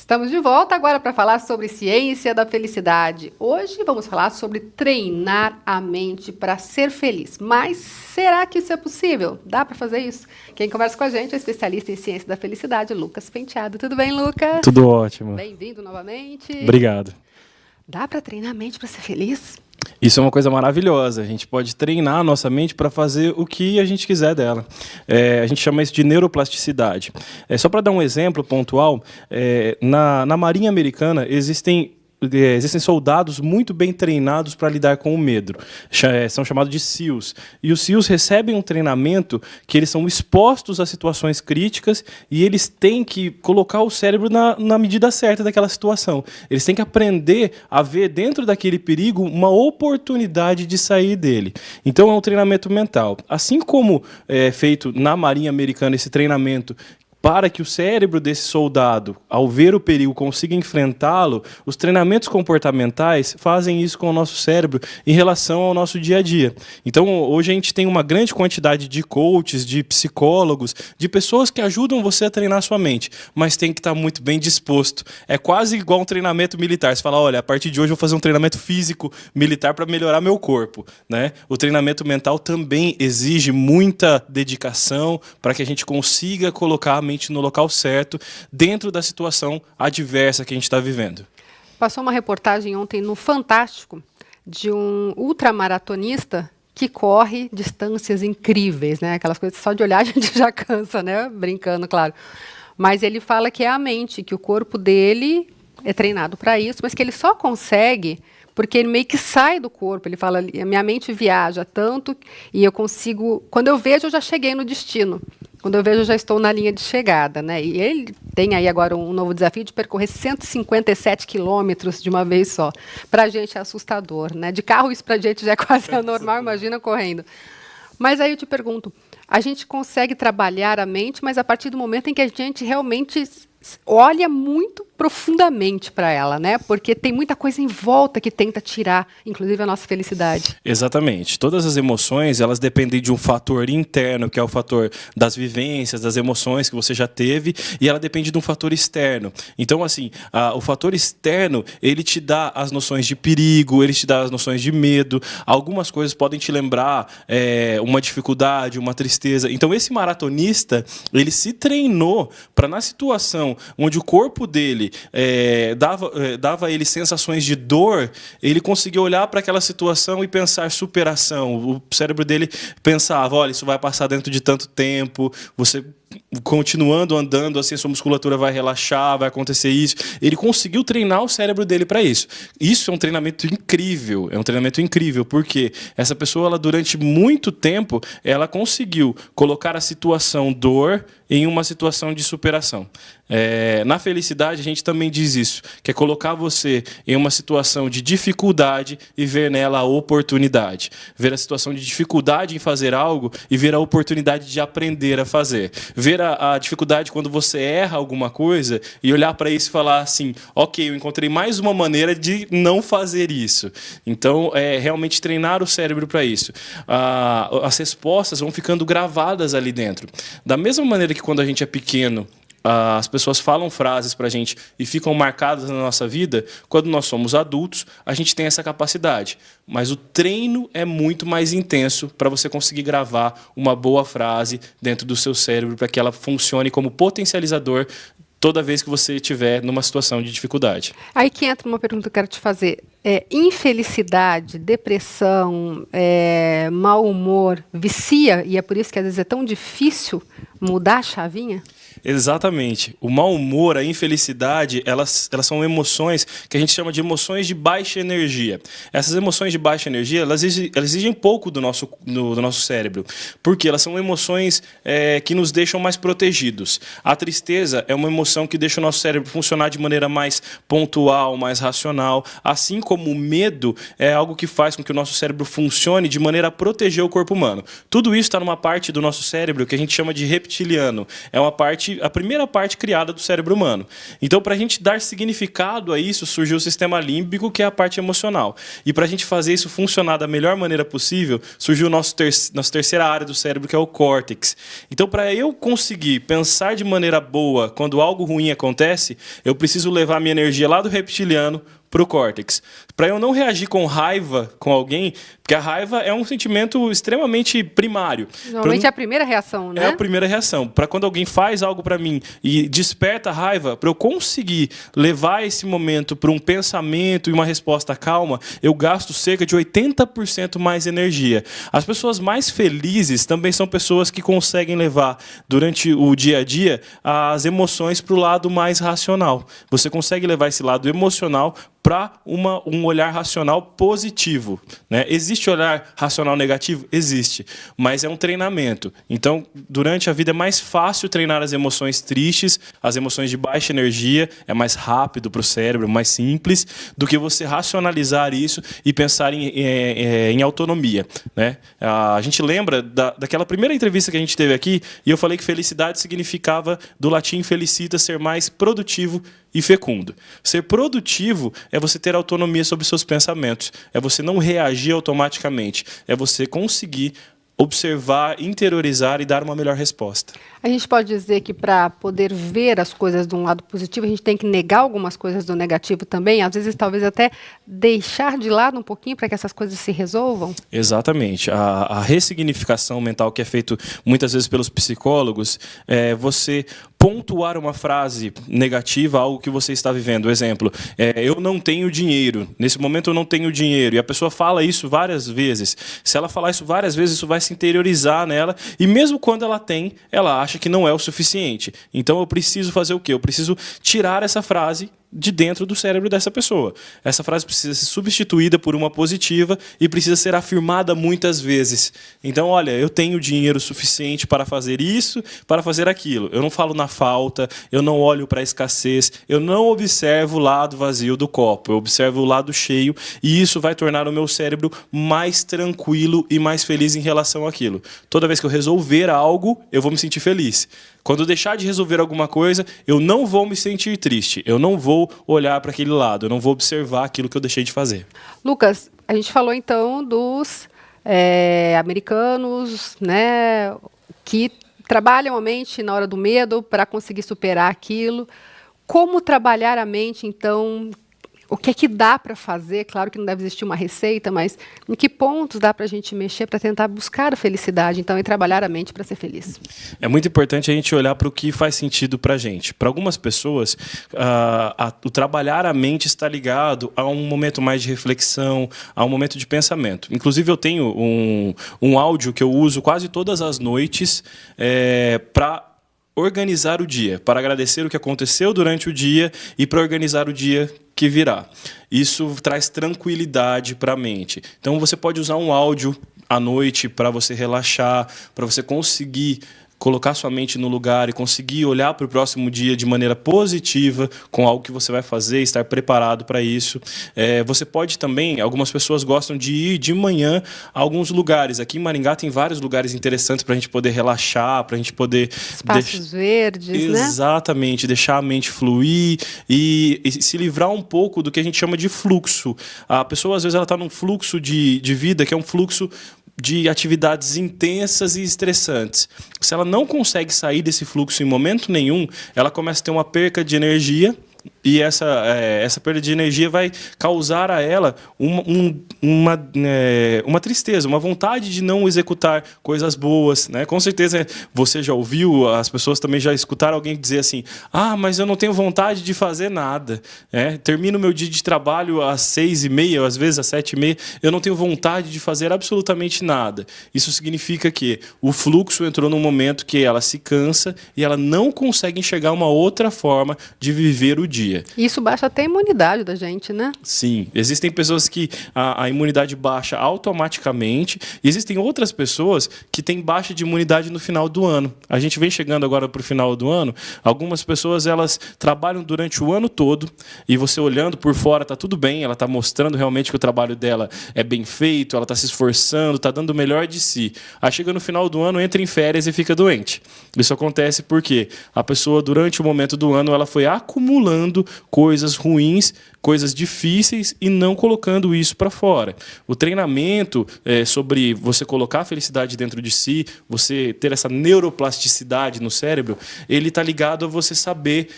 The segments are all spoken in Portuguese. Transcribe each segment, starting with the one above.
Estamos de volta agora para falar sobre ciência da felicidade. Hoje vamos falar sobre treinar a mente para ser feliz. Mas será que isso é possível? Dá para fazer isso? Quem conversa com a gente é especialista em ciência da felicidade, Lucas Penteado. Tudo bem, Lucas? Tudo ótimo. Bem-vindo novamente. Obrigado. Dá para treinar a mente para ser feliz? Isso é uma coisa maravilhosa. A gente pode treinar a nossa mente para fazer o que a gente quiser dela. A gente chama isso de neuroplasticidade. Só para dar um exemplo pontual, na Marinha Americana existem soldados muito bem treinados para lidar com o medo. São chamados de SEALs. E os SEALs recebem um treinamento que eles são expostos a situações críticas e eles têm que colocar o cérebro na medida certa daquela situação. Eles têm que aprender a ver dentro daquele perigo uma oportunidade de sair dele. Então é um treinamento mental. Assim como é feito na Marinha Americana esse treinamento para que o cérebro desse soldado, ao ver o perigo, consiga enfrentá-lo, os treinamentos comportamentais fazem isso com o nosso cérebro em relação ao nosso dia a dia. Então, hoje a gente tem uma grande quantidade de coaches, de psicólogos, de pessoas que ajudam você a treinar a sua mente, mas tem que estar muito bem disposto. É quase igual um treinamento militar. Você fala, olha, a partir de hoje eu vou fazer um treinamento físico militar para melhorar meu corpo, né? O treinamento mental também exige muita dedicação para que a gente consiga colocar a mente no local certo, dentro da situação adversa que a gente está vivendo. Passou uma reportagem ontem no Fantástico de um ultramaratonista que corre distâncias incríveis, né? Aquelas coisas só de olhar a gente já cansa, né? Brincando, claro. Mas ele fala que é a mente, que o corpo dele é treinado para isso, mas que ele só consegue porque ele meio que sai do corpo. Ele fala, a minha mente viaja tanto e eu consigo... Quando eu vejo, eu já cheguei no destino. Quando eu vejo, eu já estou na linha de chegada, né? E ele tem aí agora um novo desafio de percorrer 157 quilômetros de uma vez só. Para a gente é assustador, né? De carro isso para a gente já é quase anormal, imagina correndo. Mas aí eu te pergunto, a gente consegue trabalhar a mente, mas a partir do momento em que a gente realmente olha muito profundamente para ela, né? Porque tem muita coisa em volta que tenta tirar, inclusive, a nossa felicidade. Exatamente. Todas as emoções, elas dependem de um fator interno, que é o fator das vivências, das emoções que você já teve, e ela depende de um fator externo. Então, assim, o fator externo, ele te dá as noções de perigo, ele te dá as noções de medo. Algumas coisas podem te lembrar uma dificuldade, uma tristeza. Então, esse maratonista, ele se treinou para, na situação onde o corpo dele dava a ele sensações de dor, ele conseguia olhar para aquela situação e pensar superação. O cérebro dele pensava, olha, isso vai passar dentro de tanto tempo, você continuando andando, assim, a sua musculatura vai relaxar, vai acontecer isso. Ele conseguiu treinar o cérebro dele para isso. Isso é um treinamento incrível, porque essa pessoa, ela, durante muito tempo, ela conseguiu colocar a situação dor em uma situação de superação. Na felicidade, a gente também diz isso, que é colocar você em uma situação de dificuldade e ver nela a oportunidade. Ver a situação de dificuldade em fazer algo e ver a oportunidade de aprender a fazer. Ver a dificuldade quando você erra alguma coisa e olhar para isso e falar assim, ok, eu encontrei mais uma maneira de não fazer isso. Então, realmente treinar o cérebro para isso. As respostas vão ficando gravadas ali dentro. Da mesma maneira que quando a gente é pequeno, as pessoas falam frases para a gente e ficam marcadas na nossa vida, quando nós somos adultos, a gente tem essa capacidade. Mas o treino é muito mais intenso para você conseguir gravar uma boa frase dentro do seu cérebro, para que ela funcione como potencializador toda vez que você estiver numa situação de dificuldade. Aí que entra uma pergunta que eu quero te fazer. Infelicidade, depressão, mau humor, vicia, e é por isso que às vezes é tão difícil mudar a chavinha? Exatamente. O mau humor, a infelicidade, elas são emoções que a gente chama de emoções de baixa energia. Essas emoções de baixa energia, elas exigem pouco do nosso cérebro, porque elas são emoções que nos deixam mais protegidos. A tristeza é uma emoção que deixa o nosso cérebro funcionar de maneira mais pontual, mais racional, assim como como o medo é algo que faz com que o nosso cérebro funcione de maneira a proteger o corpo humano. Tudo isso está numa parte do nosso cérebro que a gente chama de reptiliano. É a primeira parte criada do cérebro humano. Então, para a gente dar significado a isso, surgiu o sistema límbico, que é a parte emocional. E para a gente fazer isso funcionar da melhor maneira possível, surgiu nossa terceira área do cérebro, que é o córtex. Então, para eu conseguir pensar de maneira boa quando algo ruim acontece, eu preciso levar minha energia lá do reptiliano para o córtex. Para eu não reagir com raiva com alguém, porque a raiva é um sentimento extremamente primário. Normalmente é a primeira reação, né? É a primeira reação. Para quando alguém faz algo para mim e desperta a raiva, para eu conseguir levar esse momento para um pensamento e uma resposta calma, eu gasto cerca de 80% mais energia. As pessoas mais felizes também são pessoas que conseguem levar, durante o dia a dia, as emoções para o lado mais racional. Você consegue levar esse lado emocional para um olhar racional positivo, né? Existe olhar racional negativo? Existe, mas é um treinamento. Então, durante a vida é mais fácil treinar as emoções tristes, as emoções de baixa energia, é mais rápido para o cérebro, mais simples, do que você racionalizar isso e pensar em autonomia, né? A gente lembra daquela primeira entrevista que a gente teve aqui, e eu falei que felicidade significava, do latim felicita, ser mais produtivo e fecundo. Ser produtivo é você ter autonomia sobre seus pensamentos, é você não reagir automaticamente, é você conseguir observar, interiorizar e dar uma melhor resposta. A gente pode dizer que para poder ver as coisas de um lado positivo, a gente tem que negar algumas coisas do negativo também, às vezes talvez até deixar de lado um pouquinho para que essas coisas se resolvam? Exatamente. A ressignificação mental que é feito muitas vezes pelos psicólogos é você pontuar uma frase negativa a algo que você está vivendo. Exemplo, eu não tenho dinheiro. Nesse momento eu não tenho dinheiro. E a pessoa fala isso várias vezes. Se ela falar isso várias vezes, isso vai se interiorizar nela. E mesmo quando ela tem, ela acha que não é o suficiente. Então eu preciso fazer o quê? Eu preciso tirar essa frase de dentro do cérebro dessa pessoa. Essa frase precisa ser substituída por uma positiva e precisa ser afirmada muitas vezes. Então, olha, eu tenho dinheiro suficiente para fazer isso, para fazer aquilo. Eu não falo na falta, eu não olho para a escassez, eu não observo o lado vazio do copo, eu observo o lado cheio, e isso vai tornar o meu cérebro mais tranquilo e mais feliz em relação àquilo. Toda vez que eu resolver algo, eu vou me sentir feliz. Quando eu deixar de resolver alguma coisa, eu não vou me sentir triste. Eu não vou olhar para aquele lado. Eu não vou observar aquilo que eu deixei de fazer. Lucas, a gente falou então dos americanos, né, que trabalham a mente na hora do medo para conseguir superar aquilo. Como trabalhar a mente, então? O que é que dá para fazer? Claro que não deve existir uma receita, mas em que pontos dá para a gente mexer para tentar buscar a felicidade, então, e trabalhar a mente para ser feliz? É muito importante a gente olhar para o que faz sentido para a gente. Para algumas pessoas, o trabalhar a mente está ligado a um momento mais de reflexão, a um momento de pensamento. Inclusive, eu tenho um áudio que eu uso quase todas as noites para organizar o dia, para agradecer o que aconteceu durante o dia e para organizar o dia que virá. Isso traz tranquilidade para a mente. Então, você pode usar um áudio à noite para você relaxar, para você conseguir colocar sua mente no lugar e conseguir olhar para o próximo dia de maneira positiva, com algo que você vai fazer, estar preparado para isso. Você pode também, algumas pessoas gostam de ir de manhã a alguns lugares. Aqui em Maringá tem vários lugares interessantes para a gente poder relaxar, para a gente poder... Espaços verdes, né? Exatamente, deixar a mente fluir e se livrar um pouco do que a gente chama de fluxo. A pessoa, às vezes, ela está num fluxo de vida que é um fluxo de atividades intensas e estressantes. Se ela não consegue sair desse fluxo em momento nenhum, ela começa a ter uma perca de energia, e essa perda de energia vai causar a ela uma tristeza, uma vontade de não executar coisas boas, né? Com certeza você já ouviu, as pessoas também já escutaram alguém dizer assim: mas eu não tenho vontade de fazer nada. Termino meu dia de trabalho às 6h30, às vezes às 7h30, eu não tenho vontade de fazer absolutamente nada. Isso significa que o fluxo entrou num momento que ela se cansa e ela não consegue enxergar uma outra forma de viver o dia. dia. Isso baixa até a imunidade da gente, né? Sim, existem pessoas que a imunidade baixa automaticamente e existem outras pessoas que têm baixa de imunidade no final do ano. A gente vem chegando agora para o final do ano, algumas pessoas elas trabalham durante o ano todo e você olhando por fora está tudo bem, ela está mostrando realmente que o trabalho dela é bem feito, ela está se esforçando, está dando o melhor de si. Aí chega no final do ano, entra em férias e fica doente. Isso acontece porque a pessoa durante o momento do ano ela foi acumulando coisas ruins, coisas difíceis e não colocando isso para fora. O treinamento sobre você colocar a felicidade dentro de si, você ter essa neuroplasticidade no cérebro, ele está ligado a você saber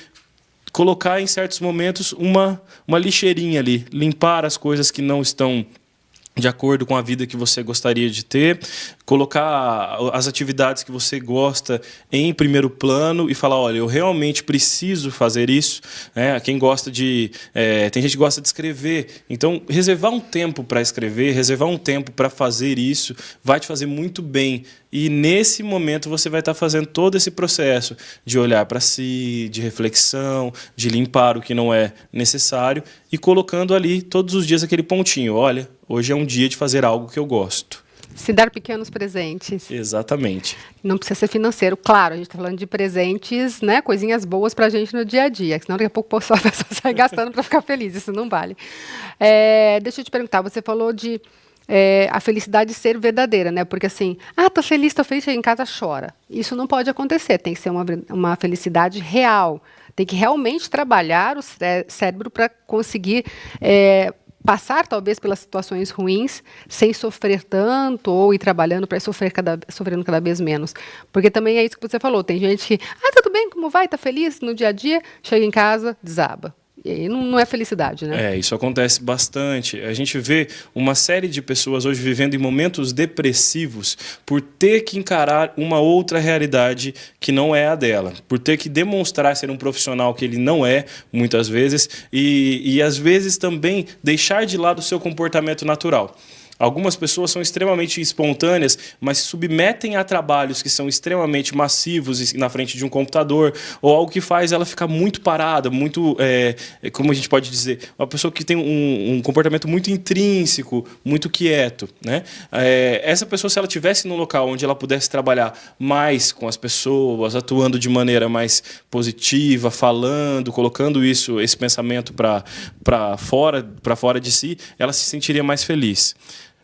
colocar em certos momentos uma lixeirinha ali, limpar as coisas que não estão de acordo com a vida que você gostaria de ter, colocar as atividades que você gosta em primeiro plano e falar, olha, eu realmente preciso fazer isso. Quem gosta de... tem gente que gosta de escrever. Então, reservar um tempo para escrever, reservar um tempo para fazer isso, vai te fazer muito bem. E nesse momento você vai estar fazendo todo esse processo de olhar para si, de reflexão, de limpar o que não é necessário e colocando ali todos os dias aquele pontinho. Olha, hoje é um dia de fazer algo que eu gosto. Se dar pequenos presentes. Exatamente. Não precisa ser financeiro. Claro, a gente está falando de presentes, né, coisinhas boas para a gente no dia a dia. Senão daqui a pouco a pessoa sai gastando para ficar feliz. Isso não vale. Deixa eu te perguntar, você falou de a felicidade ser verdadeira, né? Porque assim, tô feliz, chega em casa, chora. Isso não pode acontecer, tem que ser uma felicidade real. Tem que realmente trabalhar o cérebro para conseguir passar, talvez, pelas situações ruins, sem sofrer tanto, ou ir trabalhando para sofrendo cada vez menos. Porque também é isso que você falou, tem gente que, tudo bem, como vai, tá feliz no dia a dia, chega em casa, desaba. E aí não é felicidade, né? Isso acontece bastante. A gente vê uma série de pessoas hoje vivendo em momentos depressivos por ter que encarar uma outra realidade que não é a dela, por ter que demonstrar ser um profissional que ele não é, muitas vezes, e às vezes também deixar de lado o seu comportamento natural. Algumas pessoas são extremamente espontâneas, mas se submetem a trabalhos que são extremamente massivos na frente de um computador, ou algo que faz ela ficar muito parada, muito, como a gente pode dizer, uma pessoa que tem um comportamento muito intrínseco, muito quieto, né? Essa pessoa, se ela estivesse num local onde ela pudesse trabalhar mais com as pessoas, atuando de maneira mais positiva, falando, colocando esse pensamento para fora de si, ela se sentiria mais feliz.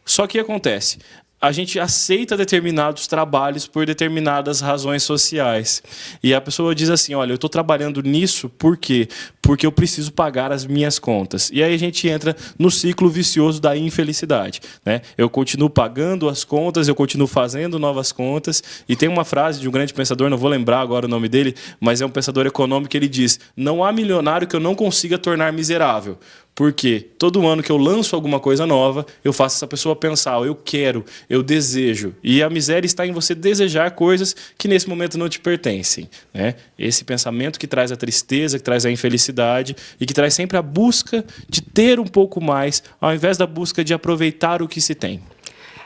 Só que acontece, a gente aceita determinados trabalhos por determinadas razões sociais. E a pessoa diz assim, olha, eu estou trabalhando nisso por quê? Porque eu preciso pagar as minhas contas. E aí a gente entra no ciclo vicioso da infelicidade, né? Eu continuo pagando as contas, eu continuo fazendo novas contas. E tem uma frase de um grande pensador, não vou lembrar agora o nome dele, mas é um pensador econômico que ele diz, não há milionário que eu não consiga tornar miserável. Porque todo ano que eu lanço alguma coisa nova, eu faço essa pessoa pensar, eu quero, eu desejo. E a miséria está em você desejar coisas que nesse momento não te pertencem, né? Esse pensamento que traz a tristeza, que traz a infelicidade e que traz sempre a busca de ter um pouco mais, ao invés da busca de aproveitar o que se tem.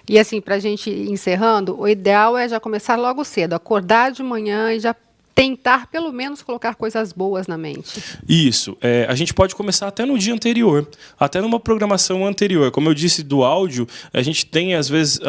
E assim, para a gente ir encerrando, o ideal é já começar logo cedo, acordar de manhã e já tentar, pelo menos, colocar coisas boas na mente. Isso. A gente pode começar até no dia anterior, até numa programação anterior. Como eu disse do áudio, a gente tem, às vezes,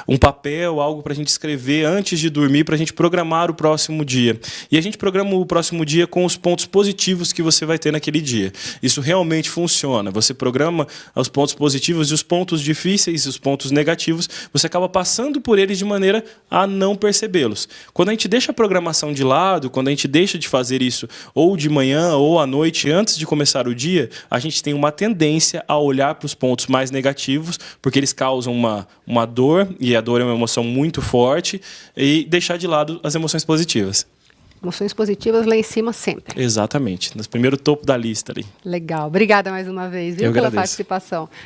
um papel, algo para a gente escrever antes de dormir, para a gente programar o próximo dia. E a gente programa o próximo dia com os pontos positivos que você vai ter naquele dia. Isso realmente funciona. Você programa os pontos positivos e os pontos difíceis, os pontos negativos, você acaba passando por eles de maneira a não percebê-los. Quando a gente deixa a programação de lado, quando a gente deixa de fazer isso ou de manhã ou à noite antes de começar o dia, a gente tem uma tendência a olhar para os pontos mais negativos, porque eles causam uma dor, e a dor é uma emoção muito forte, e deixar de lado as emoções positivas. Emoções positivas lá em cima sempre. Exatamente, no primeiro topo da lista ali. Legal. Obrigada mais uma vez, viu, pela participação.